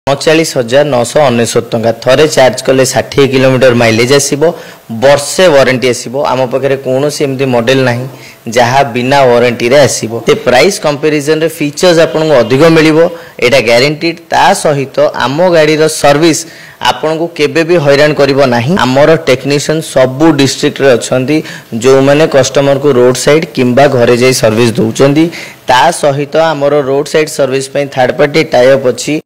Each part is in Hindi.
39,999 टंका थरे चार्ज कले 60 किलोमीटर माइलेज आसीबो वर्षे वारंटी आसीबो आम पाखरे कोनोसी एमती मॉडल नाही जहा बिना वारंटी रे आसीबो ते प्राइस कंपैरिजन रे फीचर्स आपन को अधिक मिलिबो एटा गारंटीड ता सहित आम गाड़ी रो सर्विस आपन को केबे भी हैरान करिवो नाही हमर टेक्नीशियन सबु डिस्ट्रिक्ट रे अछंती जो माने कस्टमर को रोड साइड किंबा घरे जाई सर्विस दउचंदी ता सहित हमर रोड साइड सर्विस पे थर्ड पार्टी टाई अप अछि।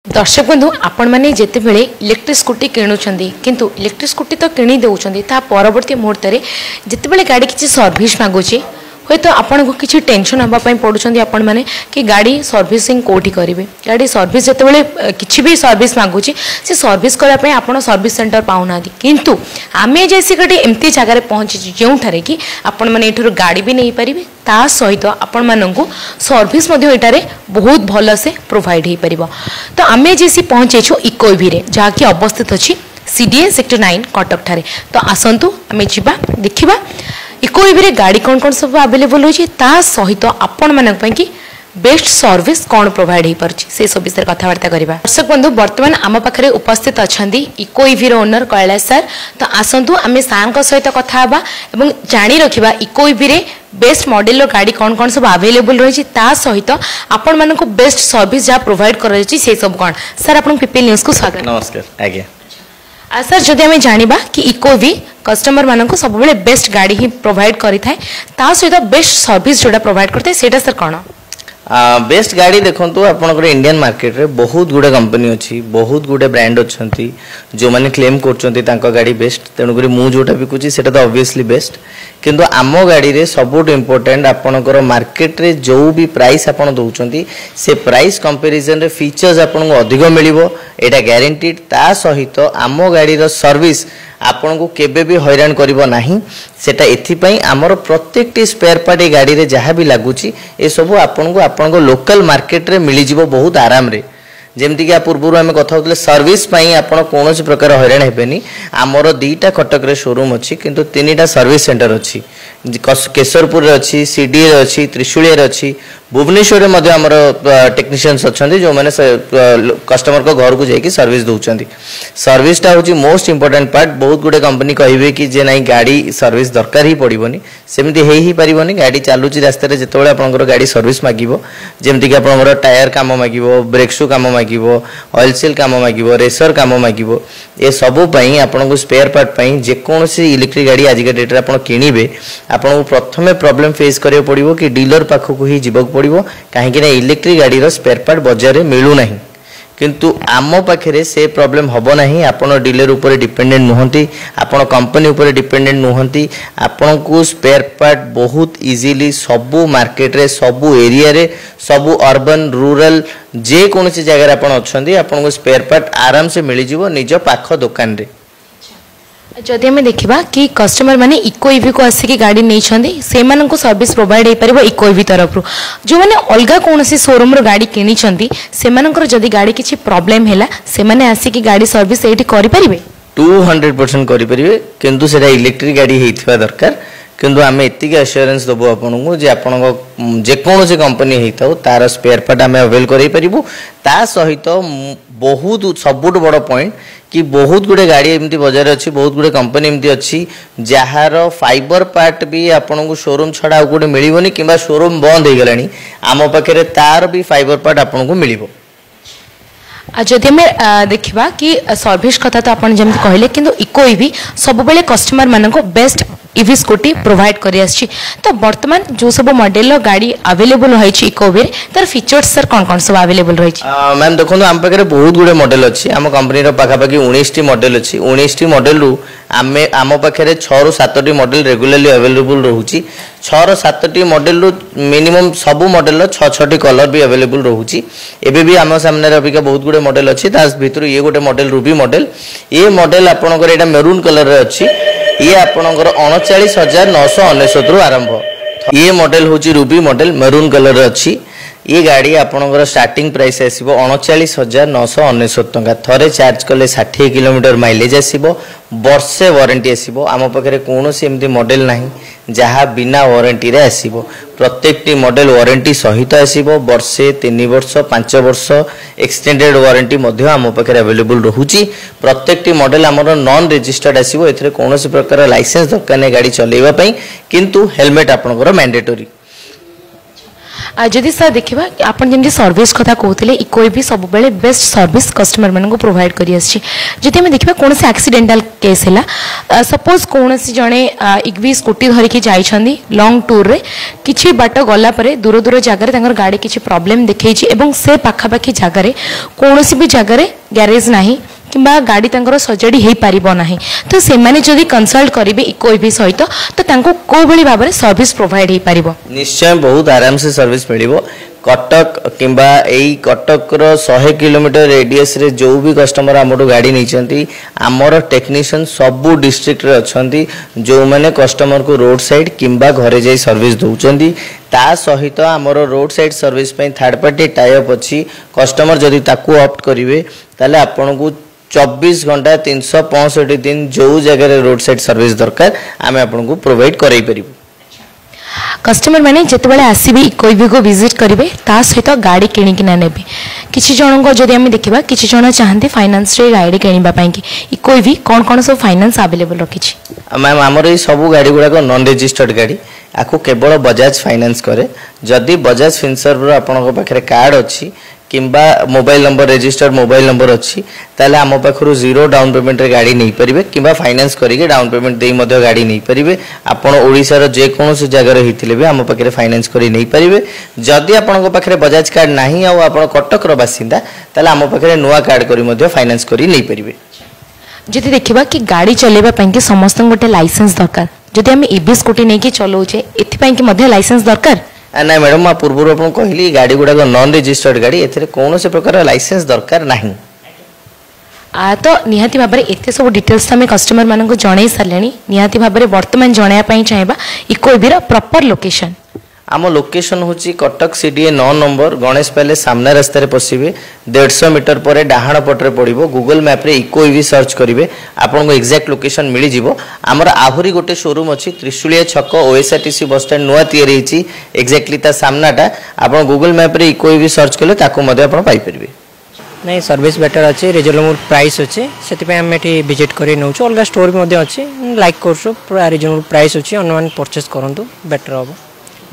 दर्शक बंधु आपण मैंने जिते बेले इलेक्ट्रिक स्कूटी किणुंट किंतु इलेक्ट्रिक स्कूटी तो किणी दौरान ता परवर्ती मुहूर्त में जिते गाड़ी किसी सर्विस मागुचे हे तो आपन को किसी टेंशन हाँपाई पड़ुंट आपण मैंने कि गाड़ी सर्विसिंग कौटी करेंगे गाड़ी सर्विस जिते किसी भी सर्विस मागुचे से सर्विस करने आप सर्विस सेंटर पाऊना किंतु आम जैसी गाड़ी एमती जगह पहुँची जो कि आपण मैंने गाड़ी भी नहीं पारे ता सहित आपण मानू सर्विस बहुत भल से प्रोवाइड हो पार तो आम जैसी पहुँचेछु इकोवी जहाँकि अवस्थित अच्छी CDA सेक्टर 9 कटक ठारे तो आसतु आम जा देखा इकोवी गाड़ी कौन कौन सब अवेलेबल होची ता सहित आपण मानक पई कि बेस्ट सर्विस कौन प्रोवाइड हो पारछि से सब विषय कथबार्ता करबा। दर्शक बंधु वर्तमान आम पाखरे उपस्थित अछंदी इकोवी रो ओनर कैलाश सर तो आसतु आम सार को सहित कथा हबा एवं जानी रखिबा इकोवी रे बेस्ट मॉडल रो गाड़ी कौन कौन सब अवेलेबल रही ता सहित आपण मानक बेस्ट सर्विस जहाँ प्रोवाइड कर से सब कौन सर आपन पीपीएल न्यूज को स्वागत। नमस्कार आज्ञा सर जदि आम जाना कि इकोवी कस्टमर मानक सब बेस्ट गाड़ी ही प्रोवाइड करें ता सहित बेस्ट सर्विस जोड़ा प्रोवाइड करते सेटा सर कौन बेस्ट गाड़ी देखो आपंकर इंडियन मार्केट रे बहुत गुड़े कंपनी अच्छी बहुत गुड़े ब्रांड अच्छा जो मैंने क्लेम कर गाड़ी बेस्ट तेणुक मुझे जोटा बिकुची से ऑब्वियसली बेस्ट किंतु आम गाड़ी रे सबुठ इम्पोर्टेंट आपंकर मार्केट रे जो भी प्राइस आपन दउचंती से प्राइस कंपैरिजन रे फीचर्स आपन को अधिक मिलिबो एटा गारंटीड ता सहित आम गाड़ी रो सर्विस आपन को केबे भी हैरान करिवो नाही सेटा एथिपई हमर प्रत्येक टी स्पेयर पार्ट गाड़ी रे जहाँ भी लागुची ए सब आपन को लोकल मार्केट रे मिली जिवो बहुत आराम रे जेमती कि पूर्व आम कथा होतले सर्विस पई आपण कौन प्रकार हैरान हेबेनी आमर दीटा कटक रे शोरूम अच्छी किंतु तीनटा सर्विस सेंटर अच्छी केशरपुर अच्छी सीडी रे अच्छी त्रिशूलिया रे अच्छी भुवनेश्वर में आमर टेक्नीशियंस अच्छा जो मैंने कस्टमर को घर को जाकि सर्विस दौरान सर्विसटा हूँ मोस्ट इंपोर्टेंट पार्ट बहुत गुड़े कंपनी कहे कि जे नहीं गाड़ी सर्विस दरकार ही पड़ोनी सेमती ही पारनी गाड़ी चलुची रास्तार जो आपंकर गाड़ी सर्विस मागिबो जेमती आप टायर कम मागिबो ब्रेक शू कम मागिबो ऑयल सील कम मागिबो रेसर कम मागिबो ए सबू पई आपन को स्पेयर पार्ट पई जे कोनोसी इलेक्ट्रिक गाड़ी आज के डेट रे आपन किनिबे आपन को प्रथमे प्रॉब्लम फेस करियो पड़िबो कि डीलर पाखो ही जीवक पड़िबो काहेकि ना इलेक्ट्रिक गाड़ी रो स्पेयर पार्ट बाजार रे मिलु नाही किंतु आम पाखे से प्रॉब्लम हम ना आपन डीलर ऊपर डिपेंडेंट नुहंती आपन कंपनी ऊपर डिपेंडेंट नुहंती आपन को स्पेयर पार्ट बहुत इजीली सबु मार्केट रे सबु एरिया रे सबु अर्बन रूरल जे कोनोसी जगह आपन अछंती आपन को स्पेयर पार्ट आराम से मिली जिवो निज पाख दुकान रे। जदि आम देखा कि कस्टमर माने इकोवी को आसिक गाड़ी नहीं से सर्विस प्रोवाइड हो पार इकोवी तरफ जो मैंने अलग कौन शोरूम गाड़ी किनी से जदि गाड़ी किसी प्रॉब्लम है से माने आसिक गाड़ी सर्विस ये करें 200% करें किंतु सेटा इलेक्ट्रिक गाड़ी होता दरकार किंतु आम एतिक एश्योरेंस देबो आपन को जे आपन जेकोसी कंपनी होता तार स्पेयर पार्ट आम अवेल करूँ ता सहित बहुत सबुठ बड़ पॉइंट कि बहुत गुड़े गाड़ी एमती बाजार अच्छी बहुत गुड़े कंपनी एमती अच्छी जार फाइबर पार्ट भी आपन को शोरूम छड़ा आ गोटे मिलबनी कि शोरूम बंद हो गलानी आम पाखे तार भी फाइबर पार्ट आपन को मिलिबो। जदि आम देखा कि सर्विस कथा तो आप जमी कहले कि इकोवी सब बेले कस्टमर मानक बेस्ट ईवी स्कूटी प्रोवाइड कर तो वर्तमान जो सब मॉडल गाड़ी अवेलेबल होती इकोवी तार फीचर्स सर कौन कौन सब अवेलेबल रही मैम देखो आम पाखे बहुत गुड़े मॉडल अच्छी आम कंपनी पाखापाखि 19टी मॉडल अच्छी 19टी मॉडल रु आम पाखे 6 ରୁ 7टी मॉडल रेगुलरली अवेलेबल रोची 6 ରୁ 7टी मॉडल रु मिनिमम सबू मॉडल 6-6टी कलर भी अवेलेबल रोची एबे भी आम सामने अबिका बहुत गुड़े मॉडल अच्छी भितर ये गोटे मॉडल रूबी मॉडल ये मॉडल आपनकर एटा मेरून कलर रे अच्छी ये आपनकर 39,999 रु आरंभ ये मॉडल होची रूबी मॉडल मेरून कलर रे अच्छी ये गाड़ी आपनकर स्टार्टिंग प्राइस आसीबो 39,999 टंका थरे चार्ज कले 60 किलोमीटर माइलेज आसीबो वर्षे वारंटी आसीबो आम पाखरे कोनोसी एमती मॉडल नाही जहाँ बिना वारंटी रे आसीबो प्रत्येकटी मॉडल वारंटी सहित आसीबो वर्षे 3 वर्ष 5 वर्ष एक्सटेंडेड वारंटी मध्य आम पाखे अवेलेबल रहुची प्रत्येकटी मॉडल आमर नॉन रजिस्टर्ड आसीबो एथरे कोनोसी प्रकार लाइसेंस दरकार नै गाड़ी चलेबा पई किंतु हेलमेट आपनकर मैंडेटरी जदि सर देखा आप जमी सर्विस कथा कहते इको भी सब बेले बेस्ट सर्विस कस्टमर मानक प्रोवाइड करी जदि आम देखा कौन से एक्सीडेंटल केस है सपोज कौन जड़े इक्वी स्कूटी धरिकी जाइछंदी लॉन्ग टूर रे किछि बाट गला परे दूर दूर जगह गाड़ी किछि प्रॉब्लम देखै से पाखापाखि जगार कौन भी जगार गैरेज नाही किंबा गाड़ी तांकर सजाड़ी हो पारिबो नाही तो से माने जदि कंसल्ट करिवे इको भी सहित तो तांको को भली भाबरे सर्विस प्रोवाइड हो पारिबो निश्चय बहुत आराम से सर्विस मिलिबो कटक किंबा एई कटक रो 100 किलोमीटर रेडियस रे जो भी कस्टमर हमरो गाड़ी नैचंती हमरो टेक्नीशियन सबु डिस्ट्रिक्ट रे अछंती जो माने कस्टमर को रोड साइड किंबा घरे जाई सर्विस दउचंती ता सहित हमरो रोड साइड सर्विस पे थर्ड पार्टी टाई अप अछि कस्टमर जदि ताकू ऑप्ट करिवे ताले आपन को 24 घंटा 365 दिन जो जगह रोड साइड सर्विस दरकार आम आपको प्रोवाइड कराई परिबु कस्टमर मैंने जितेबाला आसबे इकोइवी को विजिट करेंगे सहित गाड़ी किणिकिना ने किसी जन को जब आम देखा किसी जन चाहते फाइनेंस रे गाड़ी किणवाई कि इकोइवी कौन कौन सब फाइनेंस अवेलेबल रखी मैम आमर ये सब गाड़ी गुड़ाक नॉन रजिस्टर्ड गाड़ी आपको केवल बजाज फाइनेंस करे जदि बजाज फिनसर्व आपन पाखे कार्ड अच्छी किंबा mobile number registered mobile number अच्छी ताले आम पाखरु जीरो डाउन पेमेंट रे गाड़ी नहीं परिबे किंबा फाइनेंस करिके डाउन पेमेंट देई मध्य गाड़ी नहीं परिबे आपण ओडिसा रो जे कोनोसी जगह रे हिथिले बे आम पाखरे फाइनेंस करी नहीं परिबे जदि आपण को पाखरे बजाज कार्ड नाही आ आपण कटक रो बासिंदा ताले आम पाखरे नुवा कार्ड करी मध्य फाइनेंस करी नहीं परिबे जदि देखिबा कि गाड़ी चलेबा पई कि समस्त गोटे लाइसेंस दरकार जदि हम ईवी स्कूटी नै कि चलोचे एथि पई कि मध्य लाइसेंस दरकार ना मैडम मैं पूर्व आपको कहली गाड़ी गुड़ाक नॉन रजिस्टर्ड गाड़ी एथरे कौन से प्रकार लाइसेंस दरकार नहीं तो निहाती भाव में एत सब डिटेल्स आम कस्टमर मानक जन सारे निहाती भाव में बर्तमान जनवाई चाहिए इकोइवी प्रॉपर लोकेशन आम लोकेशन हूँ Cuttack CDA 9 number Ganesh palace सामना रास्तार पशिबे 150 मीटर पर डाहाण पटे पड़ो गूगल मैप रे इकोइवी सर्च करेंगे आपन को एक्जाक्ट लोकेशन मिल जिवो आमर आहुरी गोटे शोरूम अच्छी त्रिशूलिया छक ओएसआरटीसी बस स्टैंड नुआ तैयारी होती एक्जाक्टली ता सामनाटा आप गूगल मैप रे इकोइवी सर्च कले ताकू मध्य आपन पाई परिबे नहीं सर्विस बेटर अच्छे रिजनेबल प्राइस अच्छे से आम ये विजिट कर नौ अलग स्टोर भी अच्छे लाइक कर पूरा रिजनेबल प्राइस अच्छी अन्य परचेस करूँ बेटर हम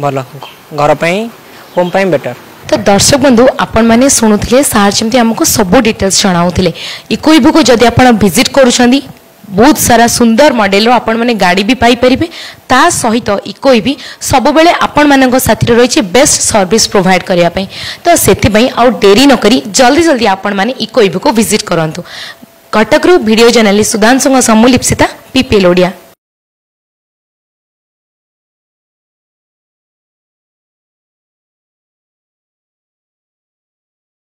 भल घर होम बेटर तो दर्शक बंधु आपण मैंने शुणुले सार जमी आमको सब डिटेल्स जनाऊे इकोइवी को जब आप विजिट करुँच बहुत सारा सुंदर मॉडल आपण मैंने गाड़ी भी पाई परिबे ता सहित इकोइवी सब बेले आपण मानक साथी रही बेस्ट सर्विस प्रोवाइड करिया पई तो सेति आउ डेरी न करी जल्दी जल्दी आपण माने इकोइवी को विजिट करंतु कटक रु वीडियो जर्नलिस्ट सुधांशु समूह लिप्सिता पीपीएल ओडिया।